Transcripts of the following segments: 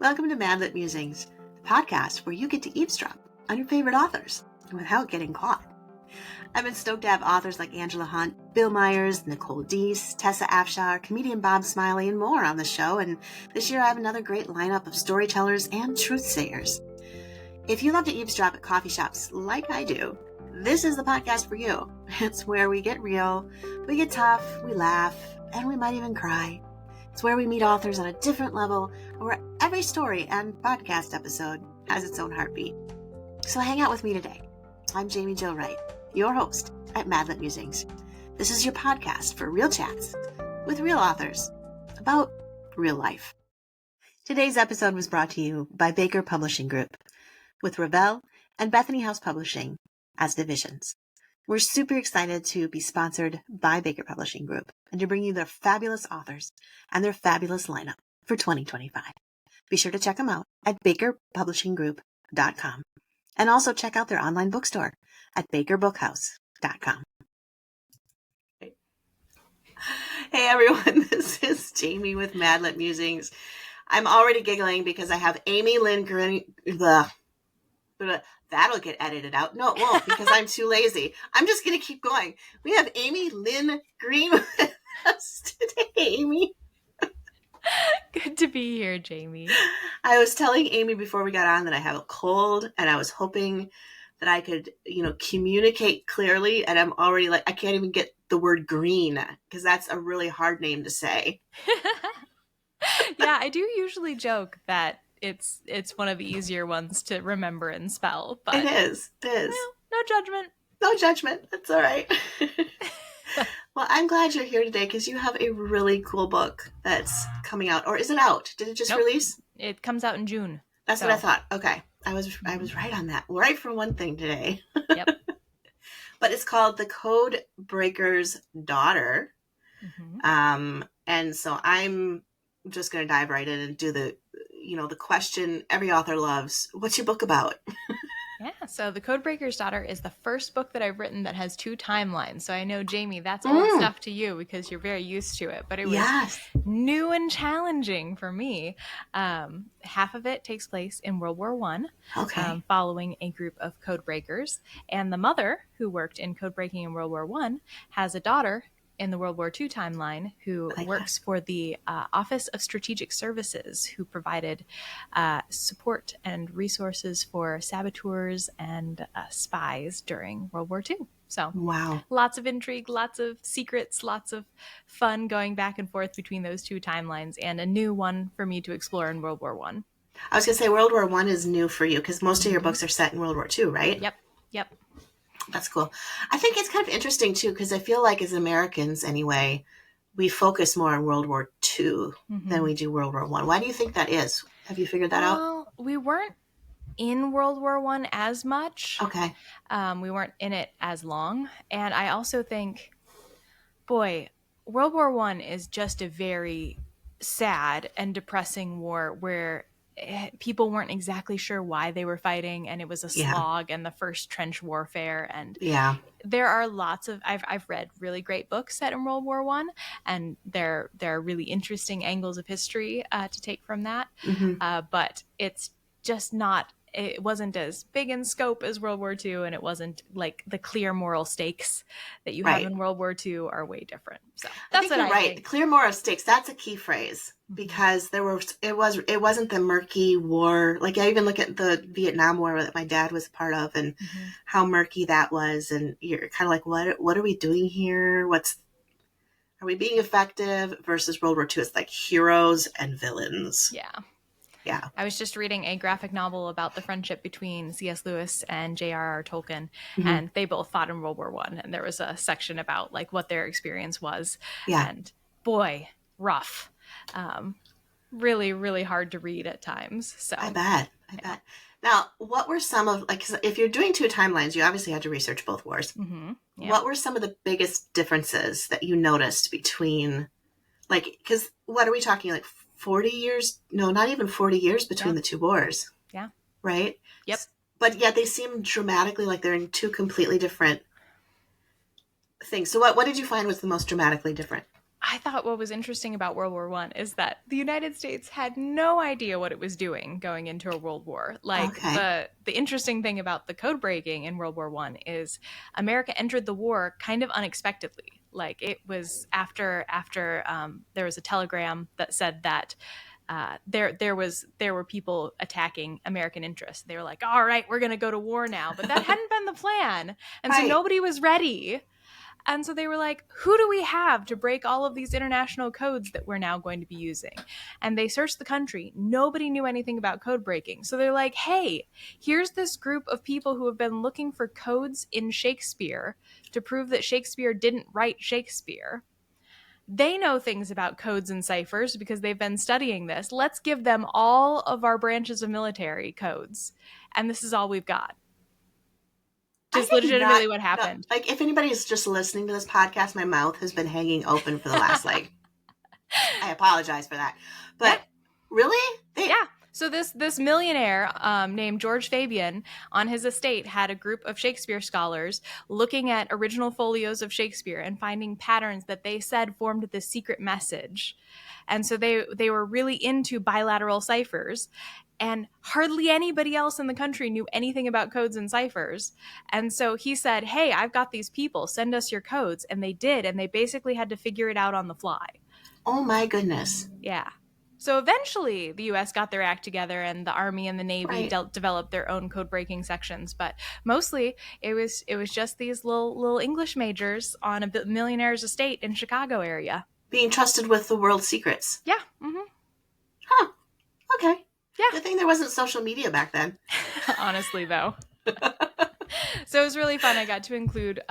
Welcome to Madlit Musings, the podcast where you get to eavesdrop on your favorite authors without getting caught. I've been stoked to have authors like Angela Hunt, Bill Myers, Nicole Deese, Tessa Afshar, comedian Bob Smiley, and more on the show, and this year I have another great lineup of storytellers and truth-sayers. If you love to eavesdrop at coffee shops like I do, this is the podcast for you. It's where we get real, we get tough, we laugh, and we might even cry. It's where we meet authors on a different level, where every story and podcast episode has its own heartbeat. So hang out with me today. I'm Amy Jo Wright, your host at Madlit Musings. This is your podcast for real chats with real authors about real life. Today's episode was brought to you by Baker Publishing Group, with Revell and Bethany House Publishing as divisions. We're super excited to be sponsored by Baker Publishing Group and to bring you their fabulous authors and their fabulous lineup for 2025. Be sure to check them out at bakerpublishinggroup.com and also check out their online bookstore at bakerbookhouse.com. Hey everyone, this is Jamie with Madlit Musings. I'm already giggling because I have Amy Lynn Green. That'll get edited out. No, it won't, because I'm too lazy. I'm just going to keep going. We have Amy Lynn Green with us today, Amy. Good to be here, Jamie. I was telling Amy before we got on that I have a cold, and I was hoping that I could, communicate clearly, and I'm already I can't even get the word green, because that's a really hard name to say. Yeah, I do usually joke that it's one of the easier ones to remember and spell, but it is. Well, no judgment. No judgment. That's all right. Well, I'm glad you're here today because you have a really cool book that's coming out. Or is it out? Did it just release? It comes out in June. That's what I thought. Okay. I was right on that. Right for one thing today. Yep. But it's called The Codebreaker's Daughter. Mm-hmm. And so I'm just going to dive right in and do the question every author loves. What's your book about? Yeah, so The Codebreaker's Daughter is the first book that I've written that has two timelines. So I know, Jamie, that's old stuff to you because you're very used to it. But it was new and challenging for me. Half of it takes place in World War I, following a group of codebreakers. And the mother, who worked in codebreaking in World War I, has a daughter in the World War II timeline who works for the Office of Strategic Services, who provided support and resources for saboteurs and spies during World War II. So lots of intrigue, lots of secrets, lots of fun going back and forth between those two timelines, and a new one for me to explore in World War I. I was going to say World War I is new for you because most of your books are set in World War II, right? Yep. That's cool. I think it's kind of interesting, too, because I feel like as Americans, anyway, we focus more on World War II than we do World War I. Why do you think that is? Have you figured that out? Well, we weren't in World War I as much. Okay. We weren't in it as long. And I also think, World War I is just a very sad and depressing war where people weren't exactly sure why they were fighting, and it was a slog and the first trench warfare. And there are lots of I've read really great books set in World War I, and there are really interesting angles of history to take from that. But it's just not. It wasn't as big in scope as World War II, and it wasn't like the clear moral stakes that you have in World War II are way different. So that's what I think. Clear moral stakes. That's a key phrase because it wasn't the murky war. Like I even look at the Vietnam War that my dad was a part of, and how murky that was, and you're kind of like, what are we doing here? Are we being effective? Versus World War II, it's like heroes and villains. Yeah. I was just reading a graphic novel about the friendship between C.S. Lewis and J.R.R. Tolkien, and they both fought in World War I, and there was a section about like what their experience was. And boy, rough. Really, really hard to read at times. So I bet. Now, what were some of, like, 'cause if you're doing two timelines, you obviously had to research both wars. What were some of the biggest differences that you noticed between, like, because what are we talking, like 40 years? No, not even 40 years between the two wars. Yeah. Right? Yep. But yet they seem dramatically like they're in two completely different things. So what did you find was the most dramatically different? I thought what was interesting about World War I is that the United States had no idea what it was doing going into a world war. Like the interesting thing about the code breaking in World War I is America entered the war kind of unexpectedly. Like it was after there was a telegram that said that there were people attacking American interests. They were like, all right, we're going to go to war now. But that hadn't been the plan. And so nobody was ready. And so they were like, who do we have to break all of these international codes that we're now going to be using? And they searched the country. Nobody knew anything about code breaking. So they're like, hey, here's this group of people who have been looking for codes in Shakespeare to prove that Shakespeare didn't write Shakespeare. They know things about codes and ciphers because they've been studying this. Let's give them all of our branches of military codes. And this is all we've got. Just legitimately what happened. No, like if anybody's just listening to this podcast, my mouth has been hanging open for the last I apologize for that. But really? Yeah. So this millionaire named George Fabian on his estate had a group of Shakespeare scholars looking at original folios of Shakespeare and finding patterns that they said formed this secret message. And so they were really into bilateral ciphers. And hardly anybody else in the country knew anything about codes and ciphers. And so he said, hey, I've got these people, send us your codes. And they did. And they basically had to figure it out on the fly. Oh, my goodness. Yeah. So eventually the U.S. got their act together and the Army and the Navy developed their own code breaking sections. But mostly it was just these little English majors on a millionaire's estate in Chicago area. Being trusted with the world's secrets. Yeah. Mm-hmm. Huh. Okay. Yeah. Good thing there wasn't social media back then. Honestly, though. So it was really fun. I got to include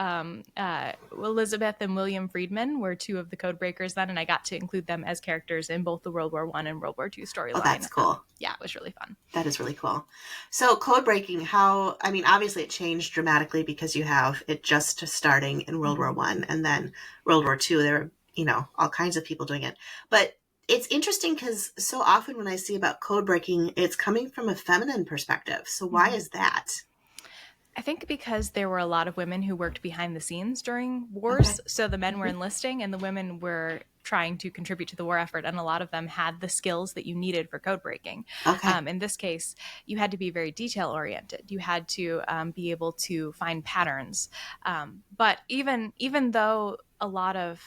Elizabeth and William Friedman were two of the code breakers then, and I got to include them as characters in both the World War I and World War II storyline. Oh, that's cool. Yeah, it was really fun. That is really cool. So code breaking, obviously it changed dramatically because you have it just starting in World War I and then World War II. There were, all kinds of people doing it. But it's interesting because so often when I see about code breaking, it's coming from a feminine perspective. So why is that? I think because there were a lot of women who worked behind the scenes during wars. Okay. So the men were enlisting and the women were trying to contribute to the war effort. And a lot of them had the skills that you needed for code breaking. Okay. In this case, you had to be very detail oriented. You had to be able to find patterns. But even though a lot of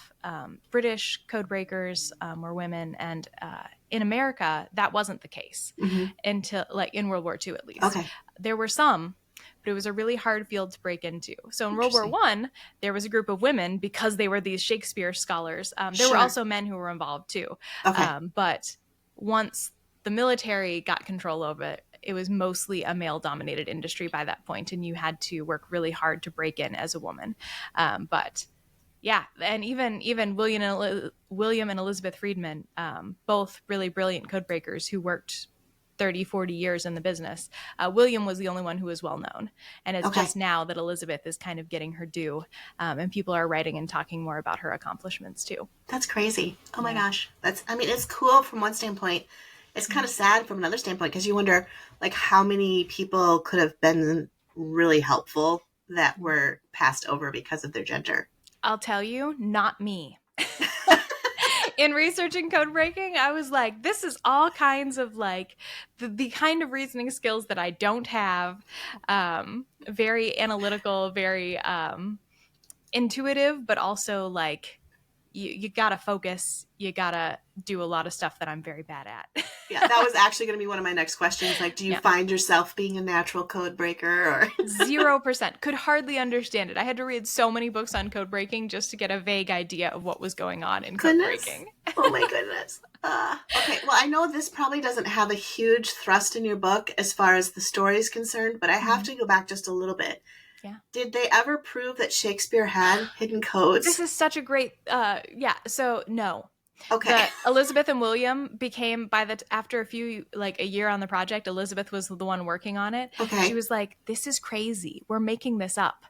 British code breakers were women, and in America, that wasn't the case until in World War II, at least. Okay. There were some, but it was a really hard field to break into. So in World War I, there was a group of women because they were these Shakespeare scholars. There were also men who were involved too. Okay. But once the military got control of it, it was mostly a male-dominated industry by that point, and you had to work really hard to break in as a woman. But yeah, and even William and Elizabeth Friedman, both really brilliant code breakers who worked 30, 40 years in the business. William was the only one who was well known. And it's just now that Elizabeth is kind of getting her due. And people are writing and talking more about her accomplishments too. That's crazy. Oh my gosh. It's cool from one standpoint. It's kind of sad from another standpoint because you wonder how many people could have been really helpful that were passed over because of their gender. I'll tell you, not me. In researching code breaking, I was like, this is all kinds of the kind of reasoning skills that I don't have. Very analytical, very intuitive, but also you gotta focus. You gotta do a lot of stuff that I'm very bad at. Yeah, that was actually going to be one of my next questions. Do you find yourself being a natural code breaker? Or 0%. Could hardly understand it. I had to read so many books on code breaking just to get a vague idea of what was going on in code breaking. Oh my goodness. Okay, well, I know this probably doesn't have a huge thrust in your book as far as the story is concerned, but I have to go back just a little bit. Yeah. Did they ever prove that Shakespeare had hidden codes? This is such a great, so no. Okay. Elizabeth and William became after a year on the project, Elizabeth was the one working on it. Okay. She was like, this is crazy. We're making this up.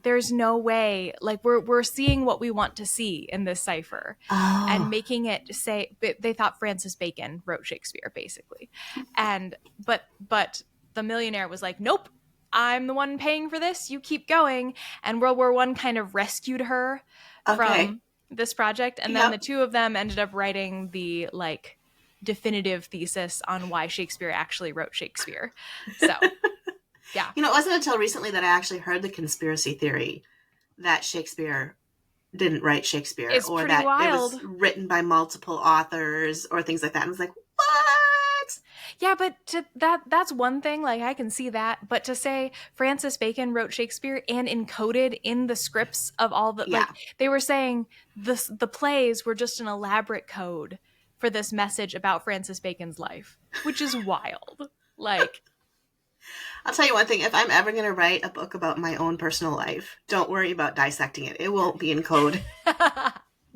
There's no way, we're seeing what we want to see in this cipher and making it say, they thought Francis Bacon wrote Shakespeare basically. But the millionaire was like, nope, I'm the one paying for this. You keep going. And World War I kind of rescued her this project. And then the two of them ended up writing the like definitive thesis on why Shakespeare actually wrote Shakespeare. So, yeah. You know, it wasn't until recently that I actually heard the conspiracy theory that Shakespeare didn't write Shakespeare, it's or pretty that wild. It was written by multiple authors or things like that. And I was like, what? Yeah, but that's one thing. Like, I can see that. But to say Francis Bacon wrote Shakespeare and encoded in the scripts of all the like, they were saying the plays were just an elaborate code for this message about Francis Bacon's life, which is wild. Like, I'll tell you one thing. If I'm ever going to write a book about my own personal life, don't worry about dissecting it. It won't be in code.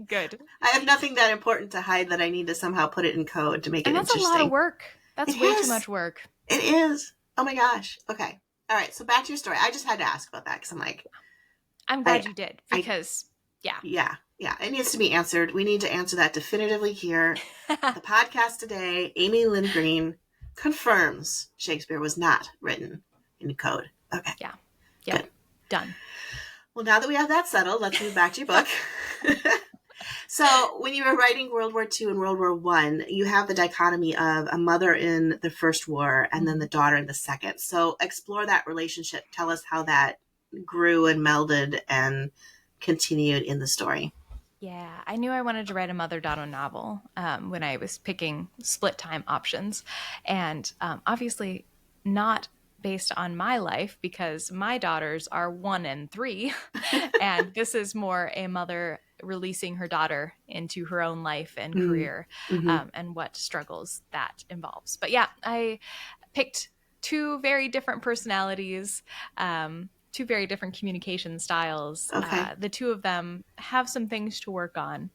Good. I have nothing that important to hide that I need to somehow put it in code to make it interesting. And that's a lot of work. That's way too much work. It is. Oh my gosh. Okay. All right. So back to your story. I just had to ask about that because I'm like... I'm glad you did because, Yeah. It needs to be answered. We need to answer that definitively here. The podcast today, Amy Lynn Green confirms Shakespeare was not written in code. Okay. Yeah. Good. Done. Well, now that we have that settled, let's move back to your book. So when you were writing World War II and World War I, you have the dichotomy of a mother in the First War and then the daughter in the Second. So explore that relationship. Tell us how that grew and melded and continued in the story. Yeah, I knew I wanted to write a mother-daughter novel when I was picking split time options. And obviously not based on my life because my daughters are 1 and 3. And this is more a mother releasing her daughter into her own life and career and what struggles that involves. But yeah, I picked 2 very different personalities, 2 very different communication styles. Okay. The 2 of them have some things to work on,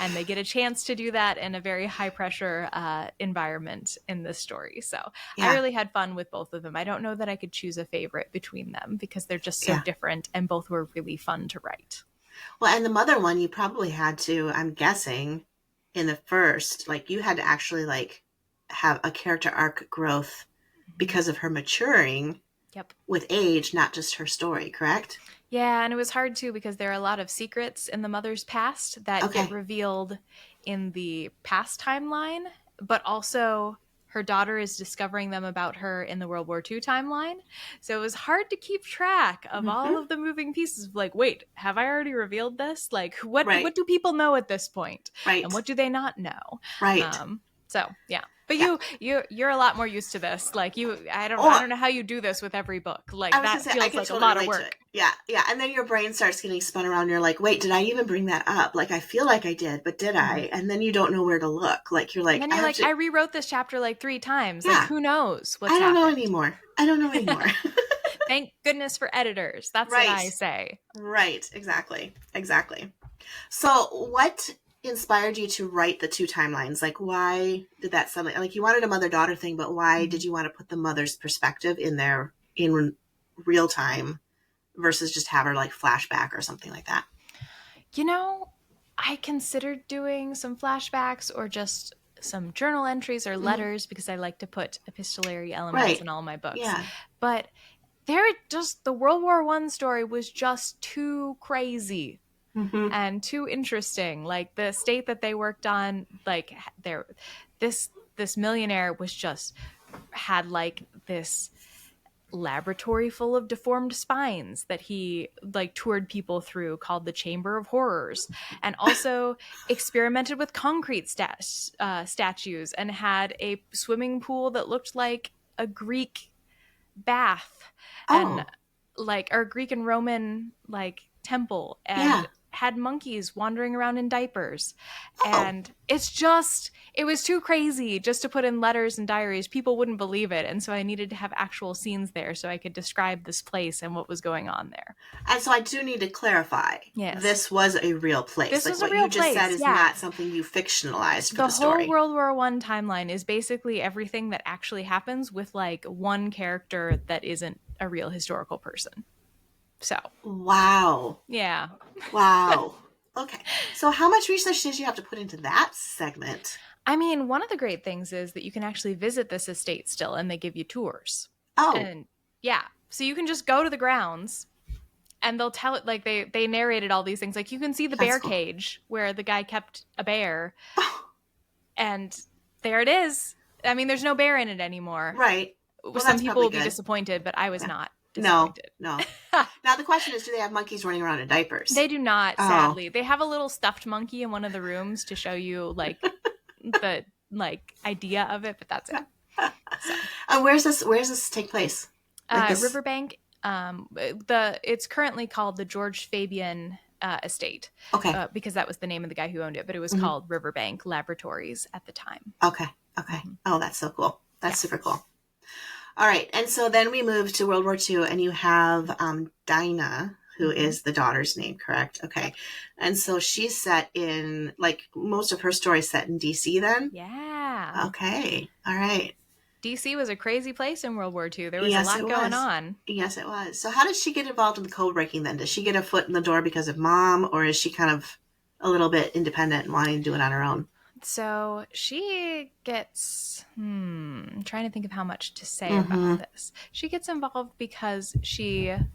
and they get a chance to do that in a very high pressure environment in this story. So I really had fun with both of them. I don't know that I could choose a favorite between them because they're just so different, and both were really fun to write. Well, and the mother one, you probably had to, I'm guessing, in the first, like you had to actually like have a character arc growth because of her maturing with age, not just her story, correct? Yeah, and it was hard too because there are a lot of secrets in the mother's past that get revealed in the past timeline, but also her daughter is discovering them about her in the World War II timeline. So it was hard to keep track of all of the moving pieces. Like, wait, have I already revealed this? Like, what do people know at this point? Right. And what do they not know? Right. So yeah. But you're a lot more used to this. Like I don't know how you do this with every book. Like that feels like a lot of work. Yeah. And then your brain starts getting spun around. You're like, wait, did I even bring that up? Like I feel like I did, but did I? And then you don't know where to look. Like you're like, and then you're like, I rewrote this chapter like 3 times. Like who knows what's happened? I don't know anymore. Thank goodness for editors. That's what I say. Right. Exactly. So what inspired you to write the 2 timelines? Like why did that suddenly, like you wanted a mother-daughter thing, but why did you want to put the mother's perspective in there in real time versus just have her like flashback or something like that? You know, I considered doing some flashbacks or just some journal entries or letters because I like to put epistolary elements in all my books. Yeah. But the World War I story was just too crazy. And too interesting. Like the state that they worked on, like this millionaire was just had like this laboratory full of deformed spines that he like toured people through called the Chamber of Horrors, and also experimented with concrete statues and had a swimming pool that looked like a Greek bath and like or Greek and Roman like temple and had monkeys wandering around in diapers. And it was too crazy just to put in letters and diaries. People wouldn't believe it. And so I needed to have actual scenes there so I could describe this place and what was going on there. And so I do need to clarify. Yes. This was a real place. This was a real place. What you just said is not something you fictionalized for the story. The whole World War I timeline is basically everything that actually happens with like one character that isn't a real historical person. So. Wow. Yeah. Wow. Okay. So how much research did you have to put into that segment? I mean, one of the great things is that you can actually visit this estate still and they give you tours. Oh. And yeah. So you can just go to the grounds And they'll tell it, like they narrated all these things. Like you can see the bear cage where the guy kept a bear. And there it is. I mean, there's no bear in it anymore. Right. Well, some people will be disappointed, but I was not disappointed. No. Now the question is, do they have monkeys running around in diapers? They do not, sadly. They have a little stuffed monkey in one of the rooms to show you like the idea of it, but that's it. So. Where's this take place? Riverbank. It's currently called the George Fabian estate. Okay. Because that was the name of the guy who owned it, but it was called Riverbank Laboratories at the time. Okay. Oh, that's so cool. That's super cool. All right. And so then we move to World War II, and you have Dinah, who is the daughter's name, correct? Okay. And so she's set in, like, most of her story set in D.C. then? Yeah. Okay. All right. D.C. was a crazy place in World War II. There was a lot going on. Yes, it was. So how does she get involved in the code breaking then? Does she get a foot in the door because of mom, or is she kind of a little bit independent and wanting to do it on her own? So she gets, I'm trying to think of how much to say about this. She gets involved because her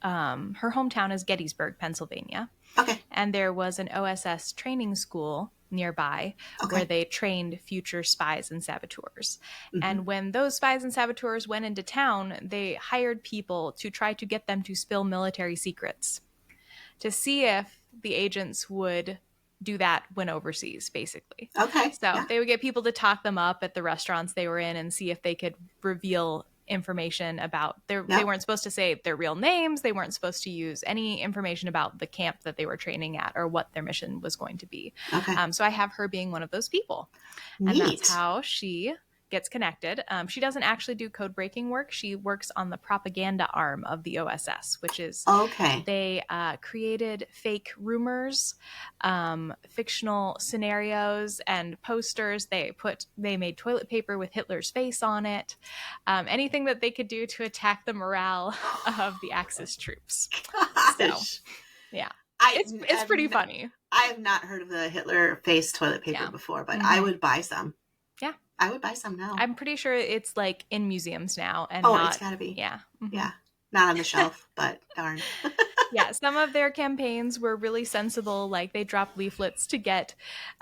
hometown is Gettysburg, Pennsylvania. Okay. And there was an OSS training school nearby where they trained future spies and saboteurs. And when those spies and saboteurs went into town, they hired people to try to get them to spill military secrets to see if the agents would do that when overseas, basically. Okay. So they would get people to talk them up at the restaurants they were in and see if they could reveal information about they weren't supposed to say their real names. They weren't supposed to use any information about the camp that they were training at or what their mission was going to be. Okay. So I have her being one of those people. Neat. And that's how she gets connected. She doesn't actually do code breaking work. She works on the propaganda arm of the OSS, which is they created fake rumors, fictional scenarios, and posters. They made toilet paper with Hitler's face on it. Anything that they could do to attack the morale of the Axis troops. So, yeah. It's pretty funny. I have not heard of the Hitler face toilet paper before, but I would buy some. Yeah. I would buy some now. I'm pretty sure it's like in museums now. And it's gotta be. Yeah. Yeah. Not on the shelf, but darn. Yeah, some of their campaigns were really sensible. Like they dropped leaflets to get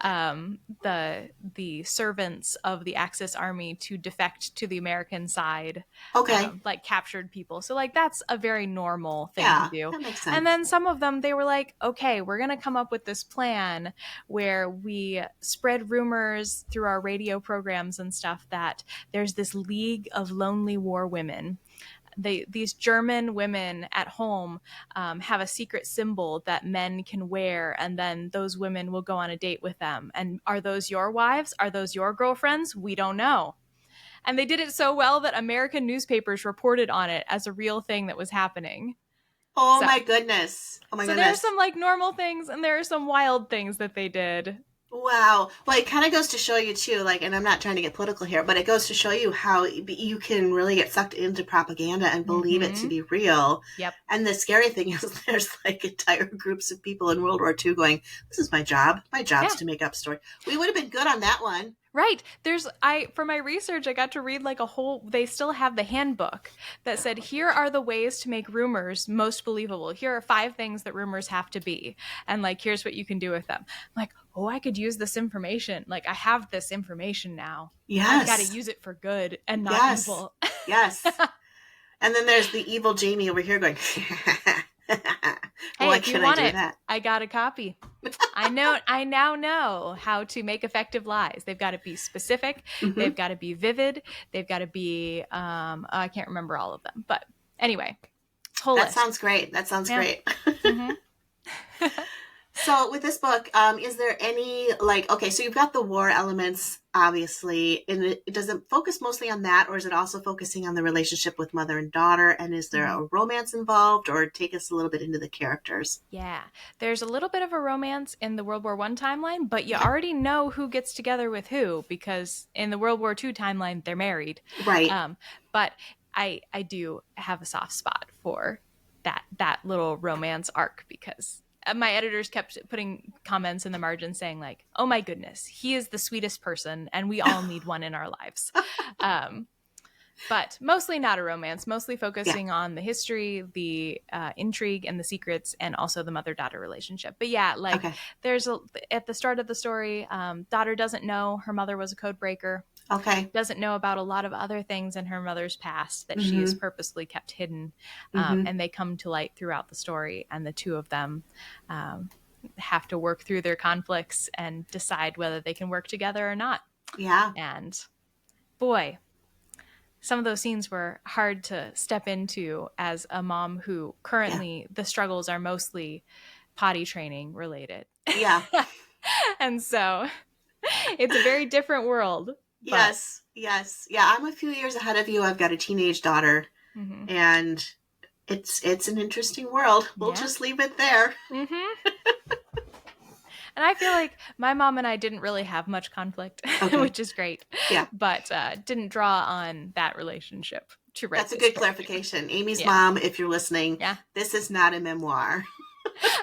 the servants of the Axis army to defect to the American side. Okay. Like captured people. So like that's a very normal thing to do. That makes sense. And then some of them, they were like, okay, we're going to come up with this plan where we spread rumors through our radio programs and stuff that there's this League of Lonely War Women. These German women at home have a secret symbol that men can wear, and then those women will go on a date with them. And are those your wives? Are those your girlfriends? We don't know. And they did it so well that American newspapers reported on it as a real thing that was happening. My goodness. So there's some like normal things, and there are some wild things that they did. Wow. Well, it kind of goes to show you too, like, and I'm not trying to get political here, but it goes to show you how you can really get sucked into propaganda and believe it to be real. Yep. And the scary thing is there's like entire groups of people in World War II going, this is my job. My job's to make up story. We would have been good on that one. Right. For my research, I got to read like they still have the handbook that said, here are the ways to make rumors most believable. Here are 5 things that rumors have to be. And like, here's what you can do with them. I'm like, I could use this information. Like I have this information now. Yes. I've got to use it for good and not evil. Yes. And then there's the evil Jamie over here going, hey, why if you can want I do it, that? I got a copy. I now know how to make effective lies. They've got to be specific. They've got to be vivid. They've got to be, I can't remember all of them. But anyway, whole list. Sounds great. That sounds great. So with this book, is there any so you've got the war elements, obviously, and does it focus mostly on that, or is it also focusing on the relationship with mother and daughter? And is there a romance involved, or take us a little bit into the characters? Yeah, there's a little bit of a romance in the World War I timeline, but you already know who gets together with who, because in the World War II timeline, they're married. Right. But I do have a soft spot for that little romance arc, because my editors kept putting comments in the margin saying like, oh my goodness, he is the sweetest person and we all need one in our lives. But mostly not a romance, mostly focusing on the history, the intrigue, and the secrets, and also the mother-daughter relationship. But yeah, like there's at the start of the story, daughter doesn't know her mother was a code breaker. Okay. Doesn't know about a lot of other things in her mother's past that she has purposely kept hidden. And they come to light throughout the story, and the two of them have to work through their conflicts and decide whether they can work together or not. Yeah. And boy, some of those scenes were hard to step into as a mom who currently the struggles are mostly potty training related. Yeah. And so it's a very different world. Yes. Yeah, I'm a few years ahead of you. I've got a teenage daughter, and it's an interesting world. We'll just leave it there. And I feel like my mom and I didn't really have much conflict, which is great. Yeah. But didn't draw on that relationship to write. That's a good clarification. Amy's mom, if you're listening, this is not a memoir.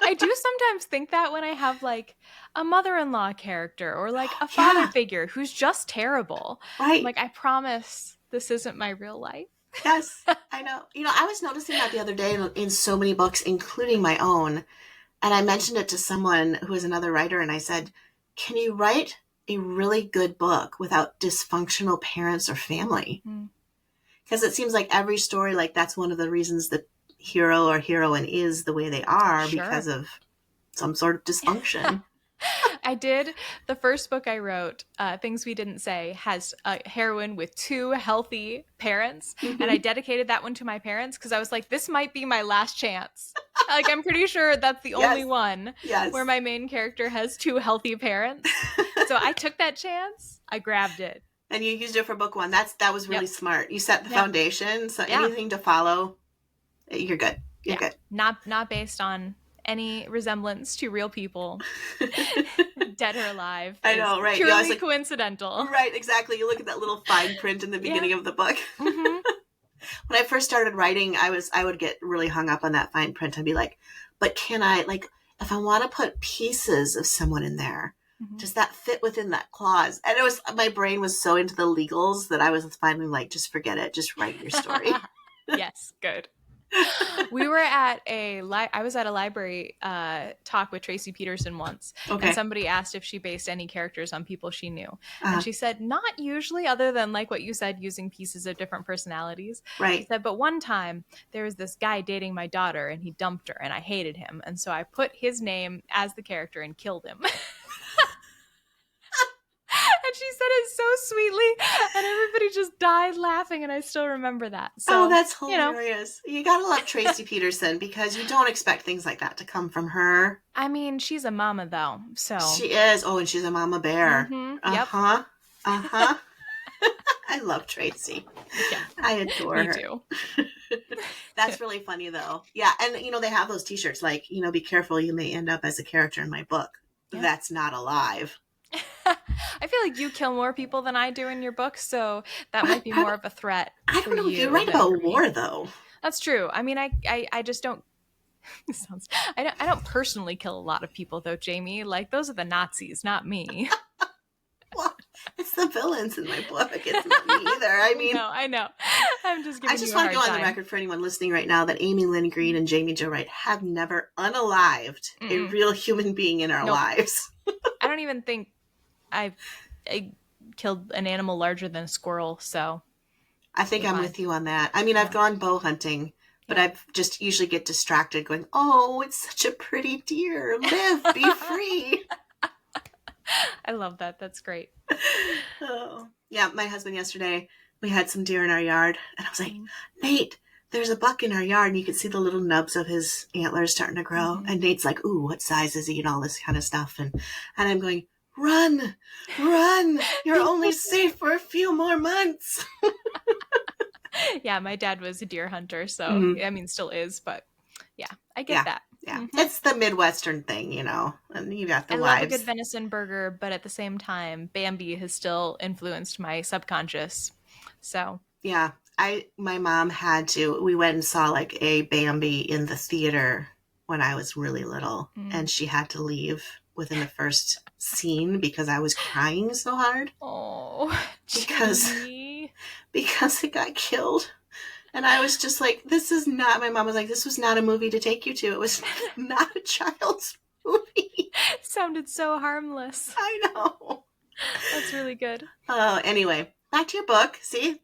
I do sometimes think that when I have like a mother-in-law character or like a father figure who's just terrible. Right. Like, I promise this isn't my real life. Yes, I know. I was noticing that the other day in so many books, including my own. And I mentioned it to someone who is another writer, and I said, can you write a really good book without dysfunctional parents or family? Because it seems like every story, like that's one of the reasons the hero or heroine is the way they are, because of some sort of dysfunction. I did. The first book I wrote, Things We Didn't Say, has a heroine with 2 healthy parents. And I dedicated that one to my parents because I was like, this might be my last chance. Like, I'm pretty sure that's the only one where my main character has 2 healthy parents. So I took that chance. I grabbed it. And you used it for book 1. That was really smart. You set the foundation. So anything to follow, you're good. You're good. Not based on any resemblance to real people, dead or alive. I know, right? Purely coincidental. Right, exactly. You look at that little fine print in the beginning of the book. When I first started writing, I would get really hung up on that fine print. I'd be like, but can I, like, if I want to put pieces of someone in there, does that fit within that clause? And my brain was so into the legals that I was finally like, just forget it. Just write your story. Yes, good. We were at I was at a library talk with Tracy Peterson once, and somebody asked if she based any characters on people she knew, and she said not usually, other than like what you said, using pieces of different personalities. Right. She said, but one time there was this guy dating my daughter, and he dumped her, and I hated him, and so I put his name as the character and killed him. And she said it so sweetly, and everybody just died laughing, and I still remember that. So, that's hilarious. You gotta love Tracy Peterson, because you don't expect things like that to come from her. I mean, she's a mama, though, so. She is. Oh, and she's a mama bear. Uh-huh. Uh-huh. I love Tracy. Yeah. I adore her. Me too. That's really funny, though. Yeah, and, they have those t-shirts like, be careful, you may end up as a character in my book. Yeah. That's not alive. I feel like you kill more people than I do in your book, so that might be more of a threat. I don't know. You're right about war, though. That's true. I mean, I just don't. I don't personally kill a lot of people, though, Jamie. Like, those are the Nazis, not me. Well, it's the villains in my book. It's not me either. I mean, no, I know. I'm just giving you a hard time. I just want to go on the record for anyone listening right now that Amy Lynn Green and Jaime Jo Wright have never unalived a real human being in our lives. I don't even think I killed an animal larger than a squirrel, so. I think I'm with you on that. I mean, I've gone bow hunting, but I just usually get distracted going, oh, it's such a pretty deer. Live, be free. I love that. That's great. Oh. Yeah, my husband yesterday, we had some deer in our yard, and I was like, Nate, there's a buck in our yard, and you could see the little nubs of his antlers starting to grow. And Nate's like, ooh, what size is he, and all this kind of stuff. And I'm going, run, you're only safe for a few more months. Yeah, my dad was a deer hunter, so, I mean, still is, but yeah, I get that. Yeah, it's the Midwestern thing, and you got the wives. I love a good venison burger, but at the same time, Bambi has still influenced my subconscious, so. Yeah, my mom we went and saw like a Bambi in the theater when I was really little, and she had to leave within the first scene because I was crying so hard. Oh, because because it got killed. And I was just like, my mom was like, this was not a movie to take you to. It was not a child's movie. It sounded so harmless. I know. That's really good. Anyway, back to your book. See,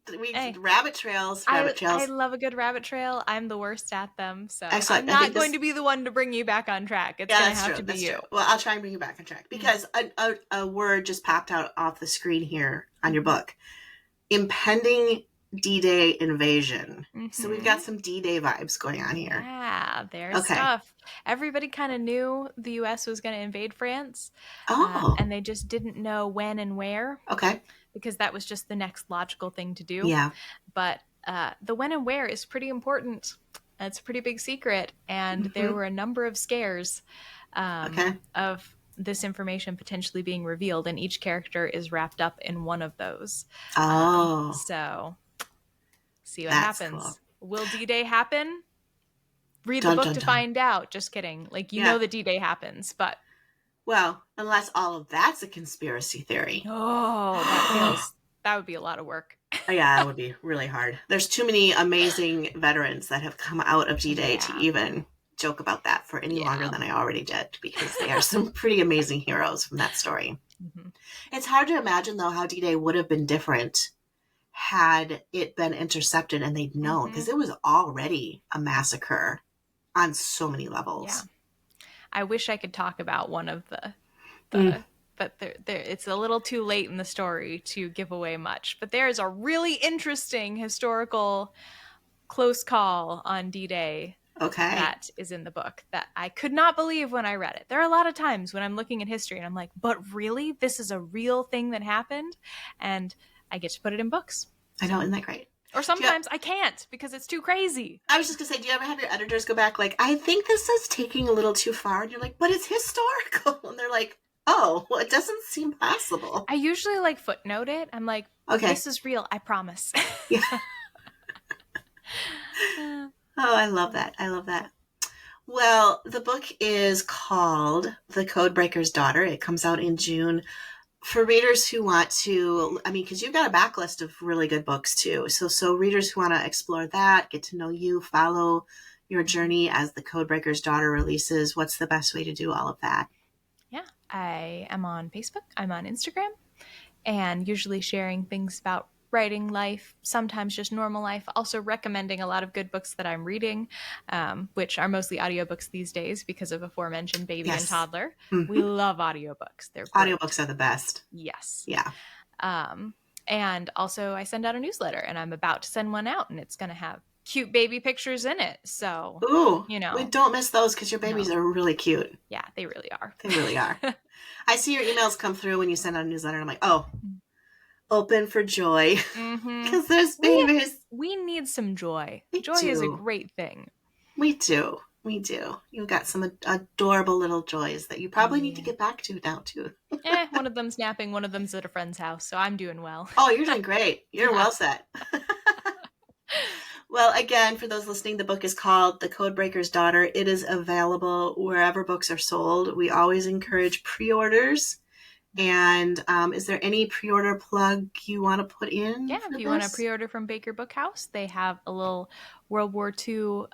rabbit trails. I love a good rabbit trail. I'm the worst at them, so excellent. I'm not going to be the one to bring you back on track. It's going to have to be you. True. Well, I'll try and bring you back on track because a word just popped out off the screen here on your book. Impending D-Day invasion. Mm-hmm. So we've got some D-Day vibes going on here. Yeah, there's stuff. Everybody kind of knew the U.S. was going to invade France. And they just didn't know when and where. Okay. Because that was just the next logical thing to do. Yeah. But the when and where is pretty important. It's a pretty big secret. And there were a number of scares of this information potentially being revealed. And each character is wrapped up in one of those. So see what happens. Cool. Will D-Day happen? Read the book to find out. Just kidding. Like, you know that D-Day happens, but... Well, unless all of that's a conspiracy theory. Oh, that would be a lot of work. Yeah, it would be really hard. There's too many amazing veterans that have come out of D-Day to even joke about that for any longer than I already did, because they are some pretty amazing heroes from that story. Mm-hmm. It's hard to imagine, though, how D-Day would have been different had it been intercepted and they'd known, because it was already a massacre on so many levels. Yeah. I wish I could talk about one of the but it's a little too late in the story to give away much. But there is a really interesting historical close call on D-Day that is in the book that I could not believe when I read it. There are a lot of times when I'm looking at history and I'm like, but really? This is a real thing that happened? And I get to put it in books. I know, isn't that great? Or sometimes I can't because it's too crazy. I was just going to say, do you ever have your editors go back like, I think this is taking a little too far? And you're like, but it's historical. And they're like, oh, well, it doesn't seem possible. I usually like footnote it. I'm like, this is real. I promise. Yeah. I love that. I love that. Well, the book is called The Codebreaker's Daughter. It comes out in June. For readers who want to, because you've got a backlist of really good books too. So readers who want to explore that, get to know you, follow your journey as The Codebreaker's Daughter releases, what's the best way to do all of that? Yeah, I am on Facebook. I'm on Instagram, and usually sharing things about writing life, sometimes just normal life, also recommending a lot of good books that I'm reading, which are mostly audiobooks these days because of aforementioned baby and toddler. Mm-hmm. We love audiobooks. They're great. Audiobooks are the best. Yes. Yeah. And also I send out a newsletter, and I'm about to send one out, and it's going to have cute baby pictures in it. So, we don't miss those because your babies are really cute. Yeah, they really are. They really are. I see your emails come through when you send out a newsletter, and I'm like, open for joy, because there's babies. We need some joy. Joy is a great thing. We do. You've got some adorable little joys that you probably need to get back to now too. One of them's napping, one of them's at a friend's house, so I'm doing well. Oh, you're doing great. You're well set. Well, again, for those listening, the book is called The Codebreaker's Daughter. It is available wherever books are sold. We always encourage pre-orders. And is there any pre-order plug you want to put in? Yeah, if you want to pre-order from Baker Bookhouse, they have a little World War II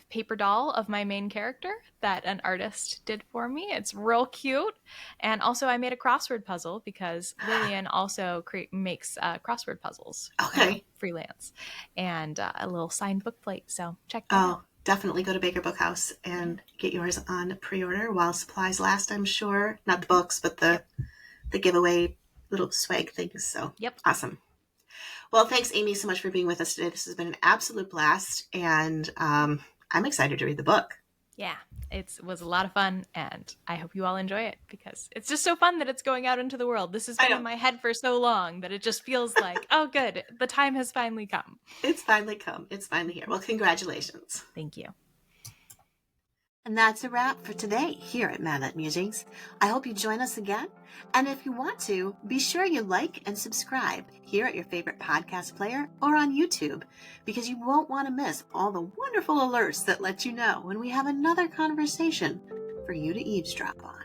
paper doll of my main character that an artist did for me. It's real cute. And also I made a crossword puzzle because Lillian also makes crossword puzzles. Okay. Freelance. And a little signed book plate. So check that out. Definitely go to Baker Bookhouse and get yours on pre-order while supplies last, I'm sure. Not the books, but the giveaway little swag things. So awesome. Well, thanks, Amy, so much for being with us today. This has been an absolute blast, and I'm excited to read the book. Yeah, it was a lot of fun, and I hope you all enjoy it because it's just so fun that it's going out into the world. This has been in my head for so long that it just feels like, oh, good, the time has finally come. It's finally come. It's finally here. Well, congratulations. Thank you. And that's a wrap for today here at Madlet Musings. I hope you join us again. And if you want to, be sure you like and subscribe here at your favorite podcast player or on YouTube, because you won't want to miss all the wonderful alerts that let you know when we have another conversation for you to eavesdrop on.